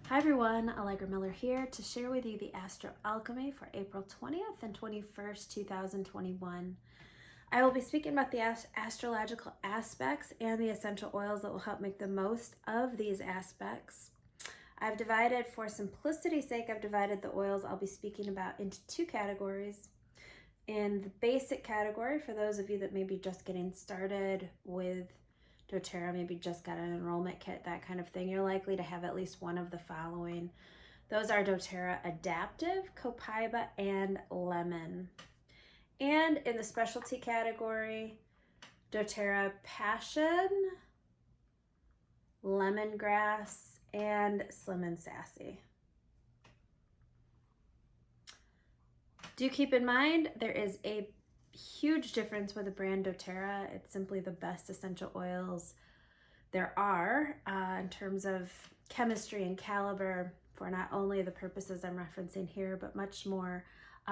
Hi everyone, Allegra Miller here to share with you the Astro-Alchemy for April 20th and 21st, 2021. I will be speaking about the astrological aspects and the essential oils that will help make the most of these aspects. I've divided, for simplicity's sake, I've divided the oils I'll be speaking about into two categories. In the basic category, for those of you that may be just getting started with doTERRA, maybe just got an enrollment kit, that kind of thing, you're likely to have at least one of the following. Those are doTERRA Adaptive, Copaiba, and Lemon. And in the specialty category, doTERRA Passion, Lemongrass, and Slim and Sassy. Do keep in mind there is a huge difference with the brand doTERRA. It's simply the best essential oils there are in terms of chemistry and caliber for not only the purposes I'm referencing here, but much more.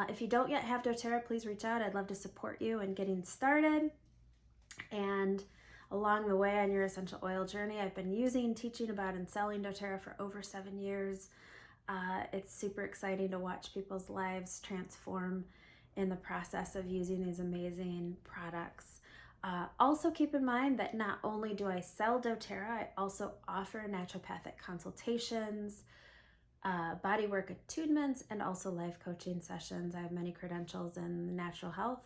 If you don't yet have doTERRA, please reach out. I'd love to support you in getting started. And along the way on your essential oil journey, I've been using, teaching about, and selling doTERRA for over 7 years. It's super exciting to watch people's lives transform in the process of using these amazing products. Also keep in mind that not only do I sell doTERRA, I also offer naturopathic consultations, bodywork attunements, and also life coaching sessions. I have many credentials in natural health.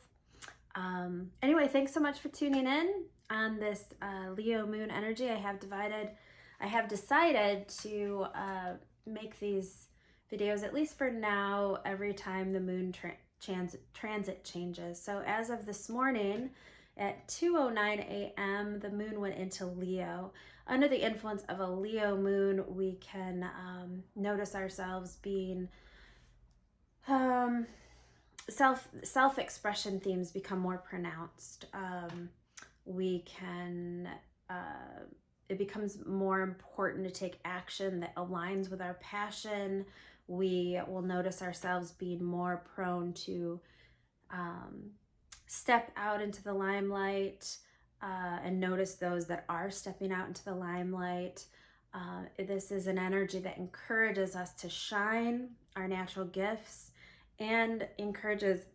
Anyway, thanks so much for tuning in on this Leo moon energy. I have decided to make these videos, at least for now, every time the moon transit changes. So as of this morning at 2:09 a.m., the moon went into Leo. Under the influence of a Leo moon, we can notice ourselves being self-expression themes become more pronounced. It becomes more important to take action that aligns with our passion. We will notice ourselves being more prone to step out into the limelight and notice those that are stepping out into the limelight. This is an energy that encourages us to shine our natural gifts and encourages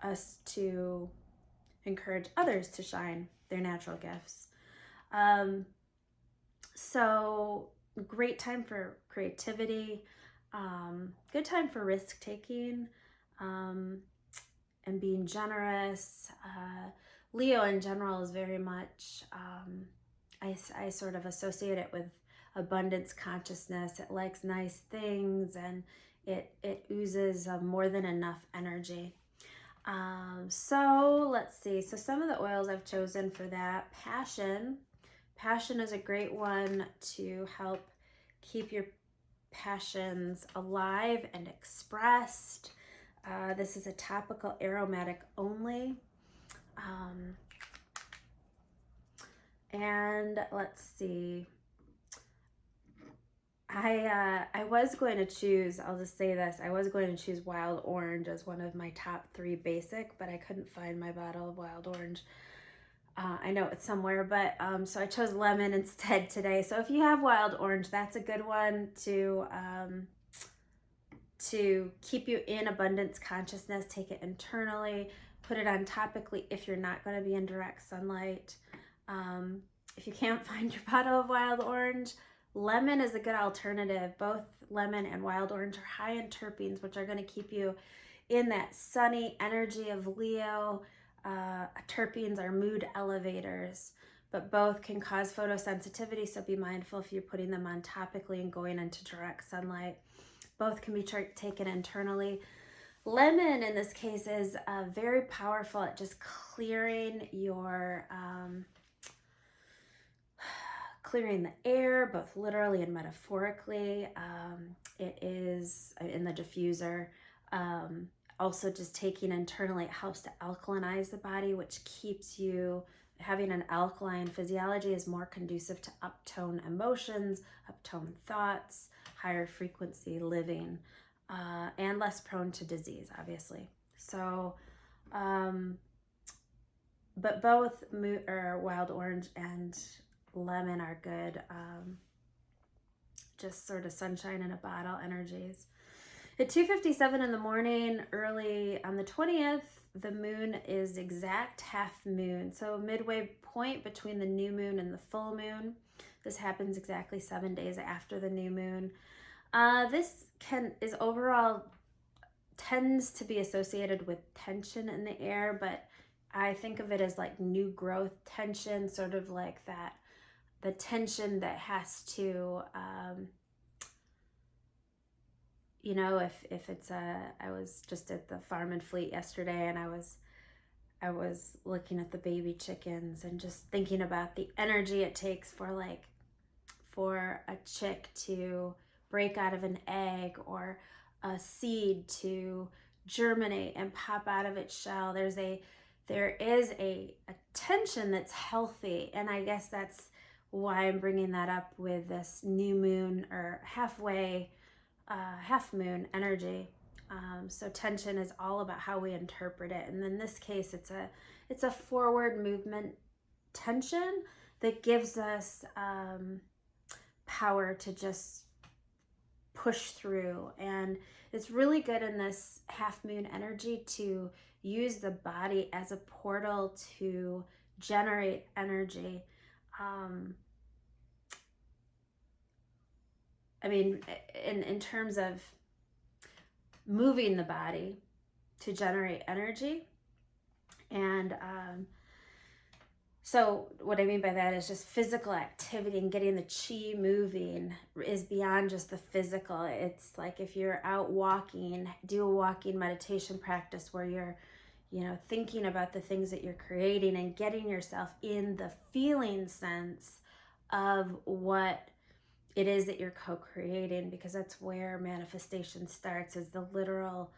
us to encourage others to shine their natural gifts. So great time for creativity, good time for risk taking, and being generous. Leo in general is very much, I sort of associate it with abundance consciousness. It likes nice things, and it oozes more than enough energy. So let's see. So some of the oils I've chosen for that. Passion is a great one to help keep your passions alive and expressed. This is a topical aromatic only. And let's see. I was going to choose, I'll just say this, I was going to choose wild orange as one of my top 3 basic, but I couldn't find my bottle of wild orange. I know it's somewhere, but so I chose lemon instead today. So if you have wild orange, that's a good one to keep you in abundance consciousness. Take it internally, put it on topically if you're not going to be in direct sunlight. If you can't find your bottle of wild orange, lemon is a good alternative. Both lemon and wild orange are high in terpenes, which are going to keep you in that sunny energy of Leo. Terpenes are mood elevators, but both can cause photosensitivity, so be mindful if you're putting them on topically and going into direct sunlight. Both can be taken internally. Lemon in this case is very powerful at just clearing your clearing the air, both literally and metaphorically. It is in the diffuser. Also just taking internally, it helps to alkalinize the body, which keeps you, having an alkaline physiology is more conducive to uptone emotions, uptone thoughts, higher frequency living, and less prone to disease, obviously. So, but both wild orange and lemon are good just sort of sunshine in a bottle energies. At 2:57 in the morning, early on the 20th, the moon is exact half moon. So midway point between the new moon and the full moon. This happens exactly 7 days after the new moon. This is overall tends to be associated with tension in the air, but I think of it as like new growth tension, sort of like that, the tension that has to, you know, if it's I was just at the farm and fleet yesterday, and I was looking at the baby chickens and just thinking about the energy it takes for a chick to break out of an egg, or a seed to germinate and pop out of its shell. There is a tension that's healthy, and I guess that's why I'm bringing that up with this new moon, or half moon energy. So tension is all about how we interpret it, and in this case, it's a forward movement tension that gives us power to just push through. And it's really good in this half moon energy to use the body as a portal to generate energy. I mean, in terms of moving the body to generate energy. And so what I mean by that is just physical activity, and getting the chi moving is beyond just the physical. It's like if you're out walking, do a walking meditation practice where you're, you know, thinking about the things that you're creating and getting yourself in the feeling sense of what it is that you're co-creating, because that's where manifestation starts, is the literal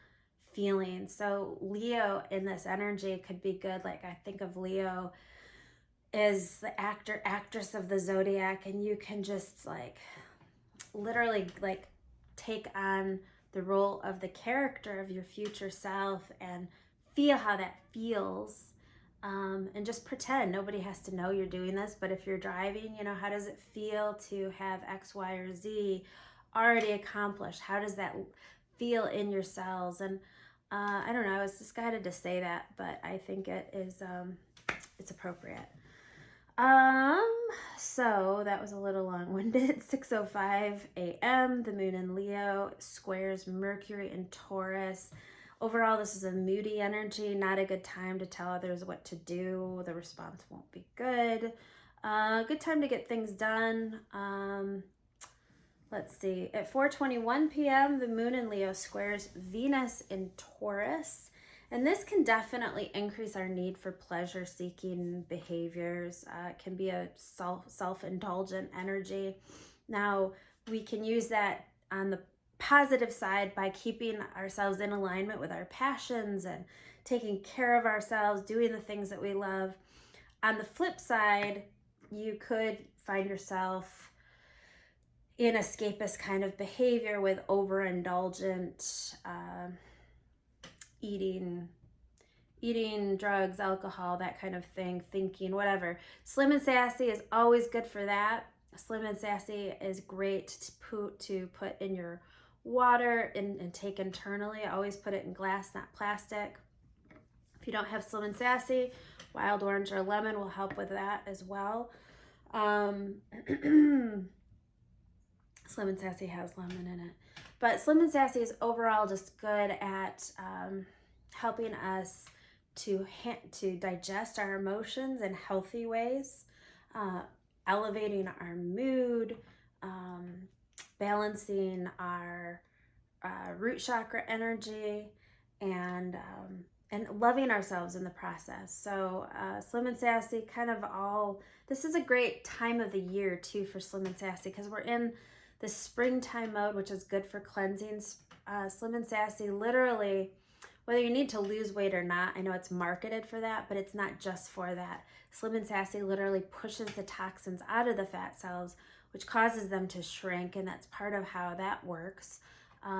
feeling. So Leo in this energy could be good. Like, I think of Leo is the actor, actress of the zodiac, and you can just like literally like take on the role of the character of your future self and feel how that feels, and just pretend. Nobody has to know you're doing this, but if you're driving, you know, how does it feel to have X, Y, or Z already accomplished? How does that feel in your cells? And I don't know, I was just guided to say that, but I think it is it's appropriate. So that was a little long-winded. 6:05 a.m. The moon in Leo squares Mercury in Taurus. Overall, this is a moody energy, not a good time to tell others what to do. The response won't be good. Good time to get things done. Let's see. At 4:21 p.m., the moon in Leo squares Venus in Taurus. And this can definitely increase our need for pleasure-seeking behaviors. It can be a self-indulgent energy. Now, we can use that on the positive side by keeping ourselves in alignment with our passions and taking care of ourselves, doing the things that we love. On the flip side, you could find yourself in escapist kind of behavior with overindulgent eating, drugs, alcohol, that kind of thing, thinking, whatever. Slim and Sassy is always good for that. Slim and Sassy is great to put in your water and take internally. I always put it in glass, not plastic. If you don't have Slim and Sassy, wild orange or lemon will help with that as well. Slim and Sassy has lemon in it. But Slim and Sassy is overall just good at helping us to digest our emotions in healthy ways, elevating our mood, balancing our root chakra energy, and loving ourselves in the process. So Slim and Sassy this is a great time of the year too for Slim and Sassy, because we're in the springtime mode, which is good for cleansing. Slim and Sassy, literally, whether you need to lose weight or not, I know it's marketed for that, but it's not just for that. Slim and Sassy literally pushes the toxins out of the fat cells, which causes them to shrink, and that's part of how that works.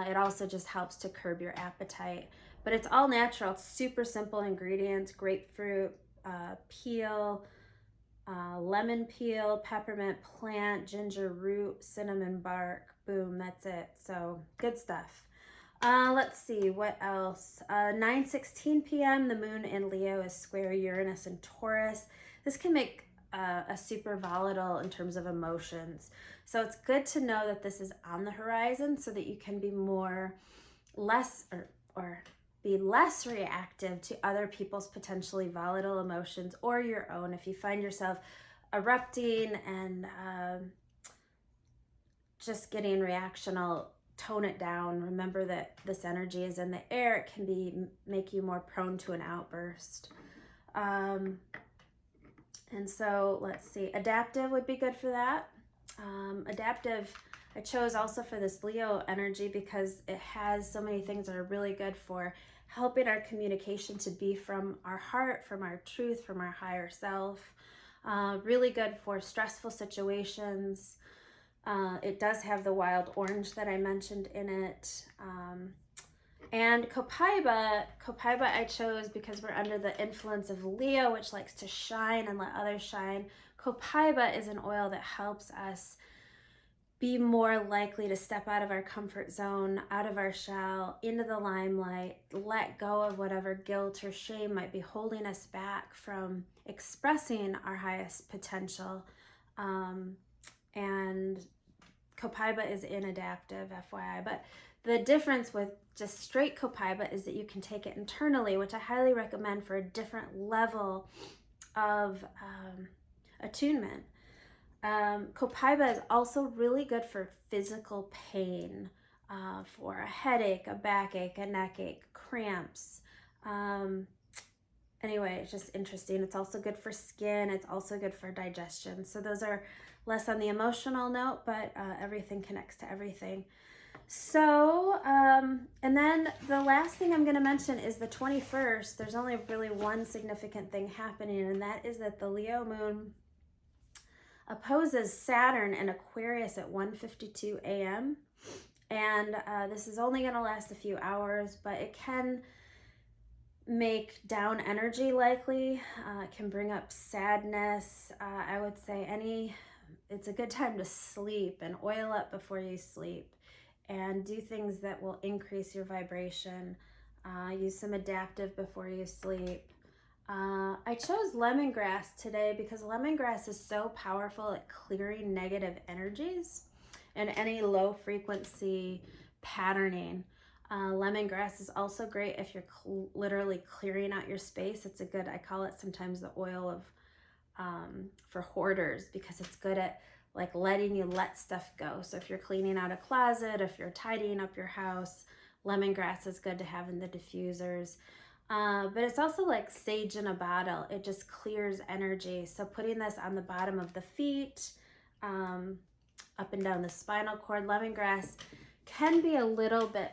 It also just helps to curb your appetite, but it's all natural. It's super simple ingredients: grapefruit peel, lemon peel, peppermint plant, ginger root, cinnamon bark. Boom, that's it. So good stuff. Let's see, what else? 9:16 p.m., the moon in Leo is square Uranus and Taurus. This can make a super volatile in terms of emotions. So it's good to know that this is on the horizon so that you can be less reactive to other people's potentially volatile emotions or your own. If you find yourself erupting and just getting reactional, tone it down. Remember that this energy is in the air. It can make you more prone to an outburst. And so let's see, adaptive would be good for that. Adaptive, I chose also for this Leo energy because it has so many things that are really good for helping our communication to be from our heart, from our truth, from our higher self. Really good for stressful situations. It does have the wild orange that I mentioned in it. And Copaiba I chose because we're under the influence of Leo, which likes to shine and let others shine. Copaiba is an oil that helps us be more likely to step out of our comfort zone, out of our shell, into the limelight, let go of whatever guilt or shame might be holding us back from expressing our highest potential. And Copaiba is inadaptive, FYI. But the difference with just straight Copaiba is that you can take it internally, which I highly recommend for a different level of attunement. Copaiba is also really good for physical pain, for a headache, a backache, a neckache, cramps. Anyway, it's just interesting. It's also good for skin. It's also good for digestion. So those are less on the emotional note, but everything connects to everything. So, and then the last thing I'm going to mention is the 21st. There's only really one significant thing happening, and that is that the Leo moon opposes Saturn in Aquarius at 1:52 a.m. And this is only going to last a few hours, but it can make down energy likely. It can bring up sadness. I would say it's a good time to sleep and oil up before you sleep and do things that will increase your vibration. Use some adaptive before you sleep. I chose lemongrass today because lemongrass is so powerful at clearing negative energies and any low frequency patterning. Lemongrass is also great if you're literally clearing out your space. It's I call it sometimes the oil of for hoarders, because it's good at like letting you let stuff go. So if you're cleaning out a closet, if you're tidying up your house, lemongrass is good to have in the diffusers. But it's also like sage in a bottle. It just clears energy. So putting this on the bottom of the feet, up and down the spinal cord, lemongrass can be a little bit,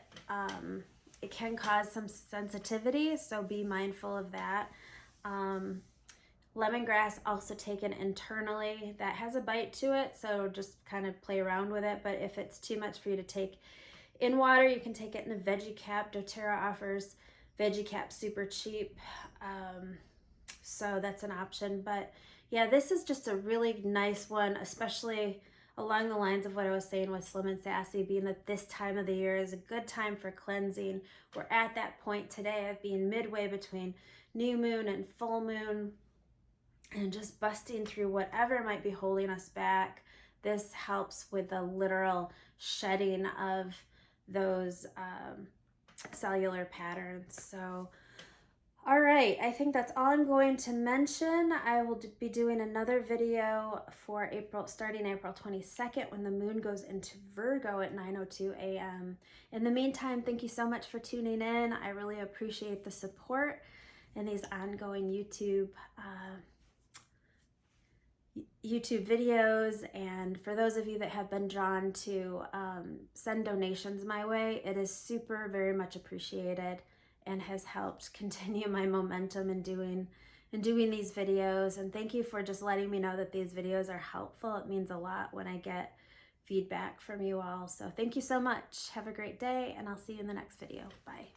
it can cause some sensitivity. So be mindful of that. Lemongrass also taken internally, that has a bite to it, so just kind of play around with it. But if it's too much for you to take in water, you can take it in a veggie cap. doTERRA offers veggie cap super cheap, so that's an option. But yeah, this is just a really nice one, especially along the lines of what I was saying with Slim and Sassy, being that this time of the year is a good time for cleansing. We're at that point today of being midway between new moon and full moon, and just busting through whatever might be holding us back. This helps with the literal shedding of those cellular patterns. So, all right, I think that's all I'm going to mention. I will be doing another video for starting April 22nd, when the moon goes into Virgo at 9:02 a.m. In the meantime, thank you so much for tuning in. I really appreciate the support in these ongoing YouTube videos, and for those of you that have been drawn to send donations my way, it is super very much appreciated and has helped continue my momentum in doing these videos. And thank you for just letting me know that these videos are helpful. It means a lot when I get feedback from you all. So thank you so much. Have a great day, and I'll see you in the next video. Bye.